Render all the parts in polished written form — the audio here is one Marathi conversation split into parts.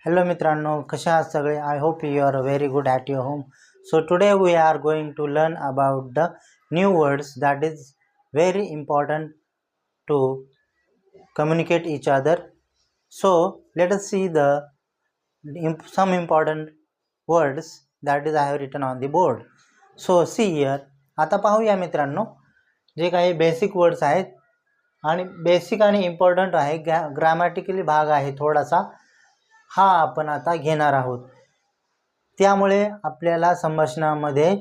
Hello मित्रांनो, कशा आहात सगळे? I hope you are very good at your home. So today we are going to learn about the new words that is very important to communicate each other. So let us see the some important words that is I have written on the board. So see here. आता पाहूया मित्रांनो, जे काही बेसिक वर्ड्स आहेत आणि बेसिक आणि इम्पॉर्टंट आहे, ग्रामॅटिकली भाग आहे थोडासा, हा आपण आता घेणार आहोत. त्यामुळे आपल्याला संभाषणामध्ये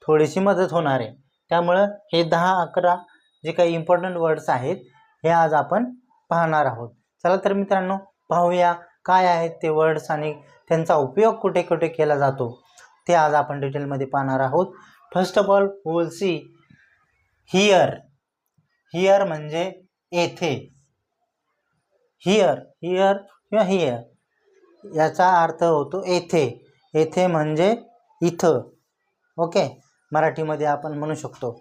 थोडीशी मदत होणार आहे. त्यामुळे हे 10-11 जे काही इम्पॉर्टंट वर्ड्स आहेत हे आज आपण पाहणार आहोत. चला तर मित्रांनो, पाहूया काय आहेत ते वर्ड्स आणि त्यांचा उपयोग कुठे कुठे केला जातो ते आज आपण डिटेलमध्ये पाहणार आहोत. First of all we will see here. Here म्हणजे येथे. हिअर किंवा हिअर याचा अर्थ होतो येथे. येथे म्हणजे इथं. ओके, मराठीमध्ये आपण म्हणू शकतो.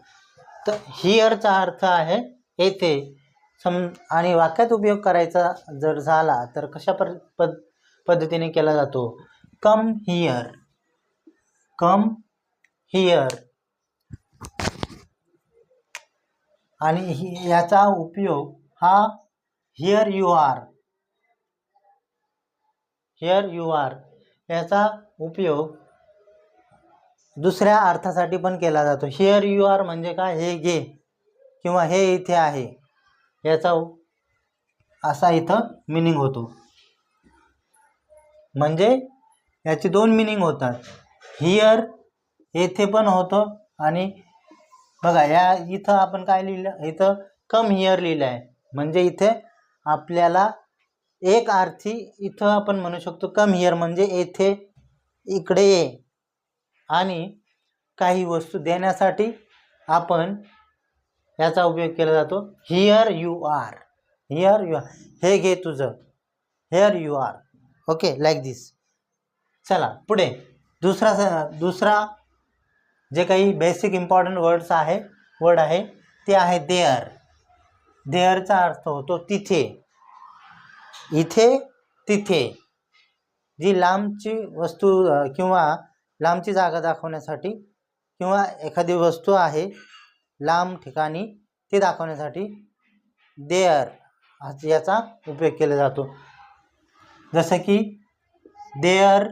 तर हिअरचा अर्थ आहे येथे. आणि वाक्यात उपयोग करायचा जर झाला तर कशा पद्धतीने केला जातो? Come here. Come here. आणि याचा उपयोग हा here you are. Here you are याचा उपयोग दुसऱ्या अर्थासाठी पण केला जातो. हिअर यू आर म्हणजे काय? हे घे किंवा हे इथे आहे, याचा असा इथं मिनिंग होतो. म्हणजे याची दोन मिनिंग होतात. हिअर येथे पण होतं आणि बघा या इथं आपण काय लिहिलं, इथं कम हिअर लिहिलं आहे म्हणजे इथे आपल्याला एक अर्थी इथं आपण म्हणू शकतो कम हिअर म्हणजे येथे, इकडे ये. आणि काही वस्तू देण्यासाठी आपण याचा उपयोग केला जातो here you are. Here you are, हे घे तुझं. Here you are. Okay, like this. चला पुढे दुसरा जे काही बेसिक इम्पॉर्टंट वर्ड आहे ते आहे देअर. देअरचा अर्थ होतो तिथे. इथे, तिथे. जी लांबची वस्तू किंवा लांबची जागा दाखवण्यासाठी किंवा एखादी वस्तू आहे लांब ठिकाणी ते दाखवण्यासाठी देअर याचा उपयोग केला जातो. जसं की देअर,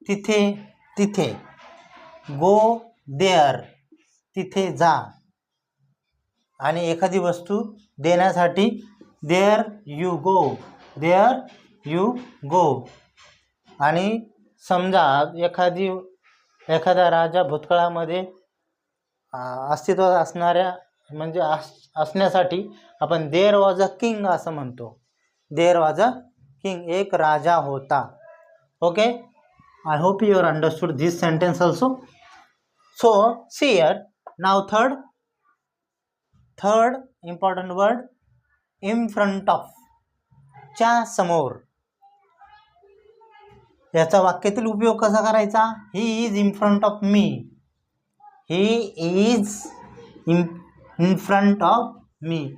तिथे, तिथे. गो देअर, तिथे जा. आणि एखादी वस्तू देण्यासाठी there you go. There you go. आणि समजा एखादा राजा भूतकाळामध्ये अस्तित्वात असण्यासाठी आपण देअर वॉज अ किंग असं म्हणतो. देअर वॉज अ किंग, एक राजा होता. Okay, I hope you are understood this sentence also. So see here. Now third important word, in front of. च्या समोर. याचा वाक्यातील उपयोग कसा करायचा? He is in front of me. He is in front of me.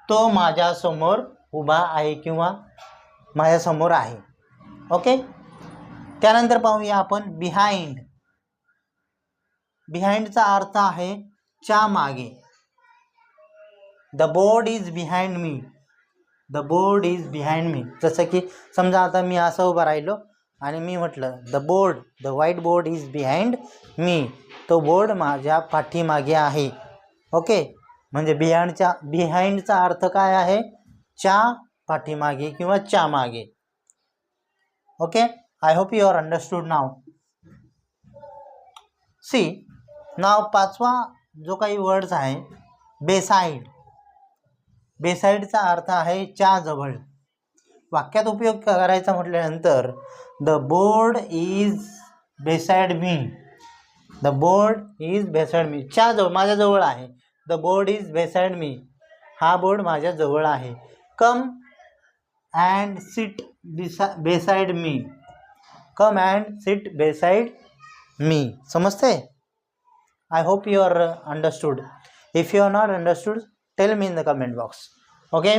तो माझ्यासमोर उभा आहे किंवा माझ्यासमोर आहे. ओके, त्यानंतर पाहूया आपण बिहाइंड. बिहाइंडचा अर्थ आहे च्या मागे. The board is behind me. The board is behind me. जसं की समजा आता मी असं उभं राहिलो आणि मी म्हटलं the white board is behind me. तो बोर्ड माझ्या पाठीमागे आहे. ओके, म्हणजे बिहाइंडचा अर्थ काय आहे? च्या पाठीमागे किंवा च्या मागे. Okay, I hope you are understood now. See now पाचवा जो काही वर्ड्स आहे बेसाइड. बेसाइडचा अर्थ आहे च्या जवळ. वाक्यात उपयोग करायचा म्हटल्यानंतर the board is beside me. The board is beside me. च्या जवळ, माझ्याजवळ आहे. The board is beside me. हा बोर्ड माझ्याजवळ आहे. Come and sit beside me. Come and sit beside me. समजते? I hope you are understood. If you are not understood, tell me in the comment box. Okay,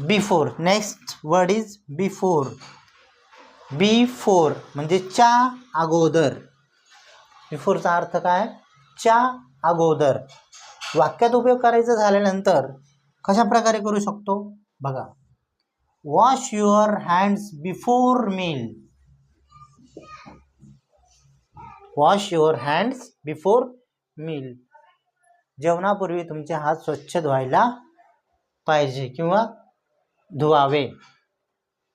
before. Next word is before. Before म्हणजे च्या अगोदर. बिफोरचा अर्थ काय? च्या अगोदर. वाक्यात उपयोग करायचा झाल्यानंतर कशा प्रकारे करू शकतो बघा. Wash your hands before meal. Wash your hands before meal. जेवणापूर्वी तुमचे हात स्वच्छ धुवायला पाहिजे किंवा धुवावे.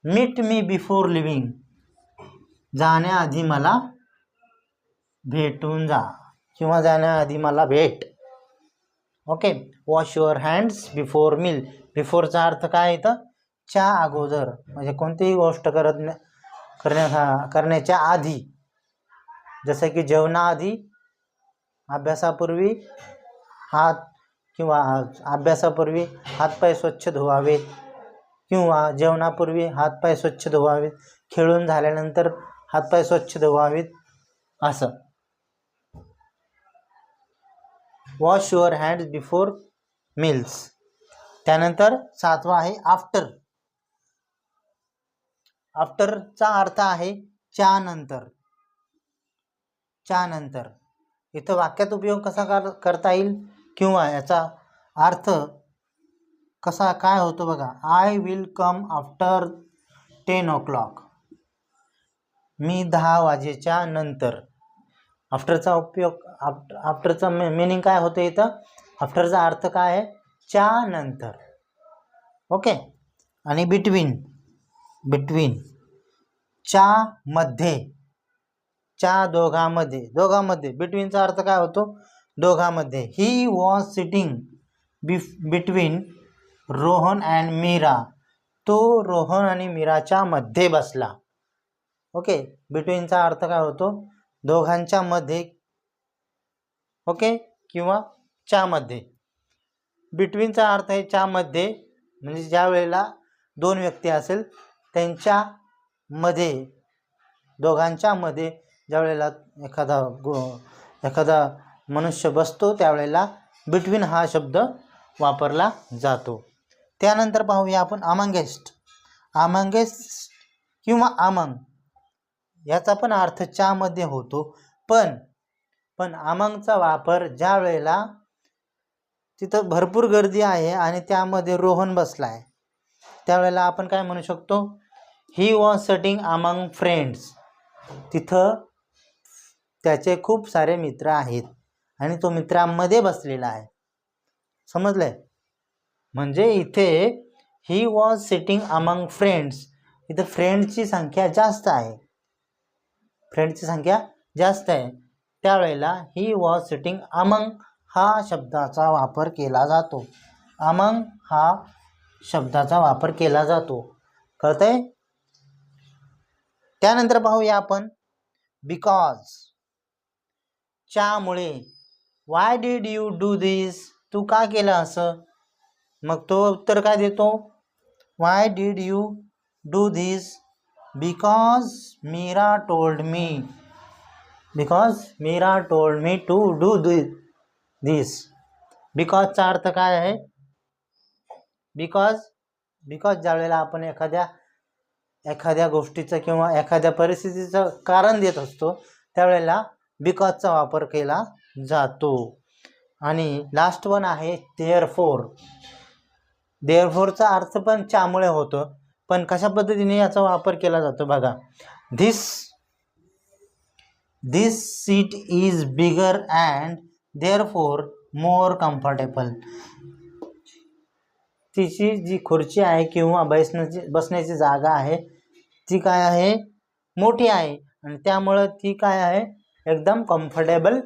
Meet me before leaving. जाण्याआधी मला भेटून जा किंवा जाण्याआधी मला भेट. Okay. Wash your hands before meal. बिफोरचा अर्थ काय येतं? च्या अगोदर म्हणजे कोणतीही गोष्ट करण्याच्या आधी. जसं की जेवणाआधी, अभ्यासापूर्वी हात किंवा अभ्यासापूर्वी हातपाय स्वच्छ धुवावेत किंवा जेवणापूर्वी हातपाय स्वच्छ धुवावेत, खेळून झाल्यानंतर हातपाय स्वच्छ धुवावेत असं. Wash your hands before meals. त्यानंतर 7वा आहे आफ्टर. आफ्टरचा अर्थ आहे च्या नंतर. च्या नंतर. इथं वाक्यात उपयोग कसा करता येईल किंवा याचा अर्थ कसा काय होतो बघा. I will come after 10 o'clock. मी 10 वाजेच्या नंतर. आफ्टरचा उपयोग आफ्टरचा मिनिंग काय होतं इथं? आफ्टरचा अर्थ काय आहे? च्या नंतर. ओके. आणि बिटवीन. बिटवीन च्या मध्ये. च्या दोघांमध्ये. दोघांमध्ये. बिटवीनचा अर्थ काय होतो? दोघांमध्ये. He was sitting between Rohan and Meera. तो रोहन आणि मीराच्या मध्ये बसला. ओके. बिटवीनचा अर्थ काय होतो? दोघांच्या मध्ये. ओके. किंवा च्यामध्ये. बिटवीनचा अर्थ आहे च्यामध्ये म्हणजे ज्या वेळेला 2 व्यक्ती असेल त्यांच्या मध्ये, दोघांच्या मध्ये ज्या वेळेला एखादा मनुष्य बसतो त्यावेळेला बिटवीन हा शब्द वापरला जातो. त्यानंतर पाहूया आपण अमंगेस्ट. अमंगेस्ट किंवा अमंग याचा पण अर्थ च्यामध्ये होतो. पण अमंगचा वापर ज्या वेळेला तिथं भरपूर गर्दी आहे आणि त्यामध्ये रोहन बसला आहे त्यावेळेला आपण काय म्हणू शकतो? ही वॉज सिटिंग अमंग फ्रेंड्स. तिथं त्याचे खूप सारे मित्र आहेत आणि तो मित्रांमध्ये बसलेला आहे. समजलंय? म्हणजे इथे ही वॉज सिटिंग अमंग फ्रेंड्स. इथं फ्रेंड्सची संख्या जास्त आहे. फ्रेंड्सची संख्या जास्त आहे त्यावेळेला ही वॉज सिटिंग अमंग हा शब्दाचा वापर केला जातो. अमंग हा शब्दाचा वापर केला जातो. कळतंय? त्यानंतर पाहूया आपण बिकॉज. च्यामुळे. Why did you do this. तू का केलं असं? मग तो उत्तर काय देतो? Why did you do this? Because Meera told me. Because Meera told me to do this. बिकॉजचा अर्थ काय आहे? बिकॉज ज्या वेळेला आपण एखाद्या गोष्टीचं किंवा एखाद्या परिस्थितीचं कारण देत असतो त्यावेळेला बिकॉजचा वापर केला जातो. आणि लास्ट वन आहे देअरफोर. देअरफोरचा अर्थ पण च्यामुळे होतो पण कशा पद्धतीने याचा वापर केला जातो बघा. This seat is bigger and therefore more comfortable. तिची जी खुर्ची आहे किंवा बसण्याची जागा आहे ती काय आहे? मोठी आहे आणि त्यामुळं ती काय आहे? एकदम कम्फर्टेबल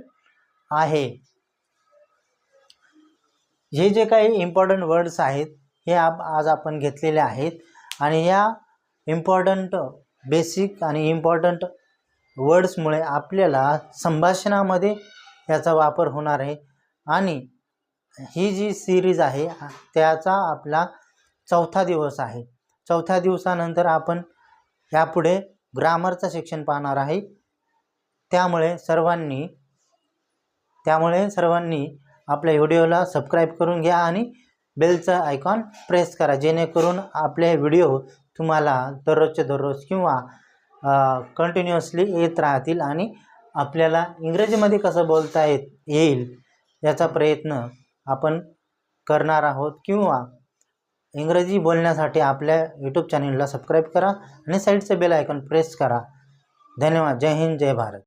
आहे. हे जे काही इम्पॉर्टंट वर्ड्स आहेत हे आज आपण घेतलेले आहेत आणि या इम्पॉर्टंट बेसिक आणि इम्पॉर्टंट वर्ड्समुळे आपल्याला संभाषणामध्ये याचा वापर होणार आहे. आणि ही जी सिरीज आहे त्याचा आपला 4था दिवस आहे. 4थ्या दिवसानंतर आपण यापुढे ग्रामरचं सेक्शन पाहणार आहे. त्यामुळे सर्वांनी आपल्या व्हिडिओला सबस्क्राईब करून घ्या आणि बेलचं आयकॉन प्रेस करा जेणेकरून आपले व्हिडिओ तुम्हाला दररोजचे दररोज किंवा कंटिन्युअसली येत राहतील आणि आपल्याला इंग्रजीमध्ये कसं बोलता येईल याचा प्रयत्न आपण करणार आहोत. किंवा इंग्रजी बोलण्यासाठी आपल्या यूट्यूब चॅनलला सबस्क्राईब करा आणि साईडचं बेल आयकॉन प्रेस करा. धन्यवाद. जय हिंद, जय भारत.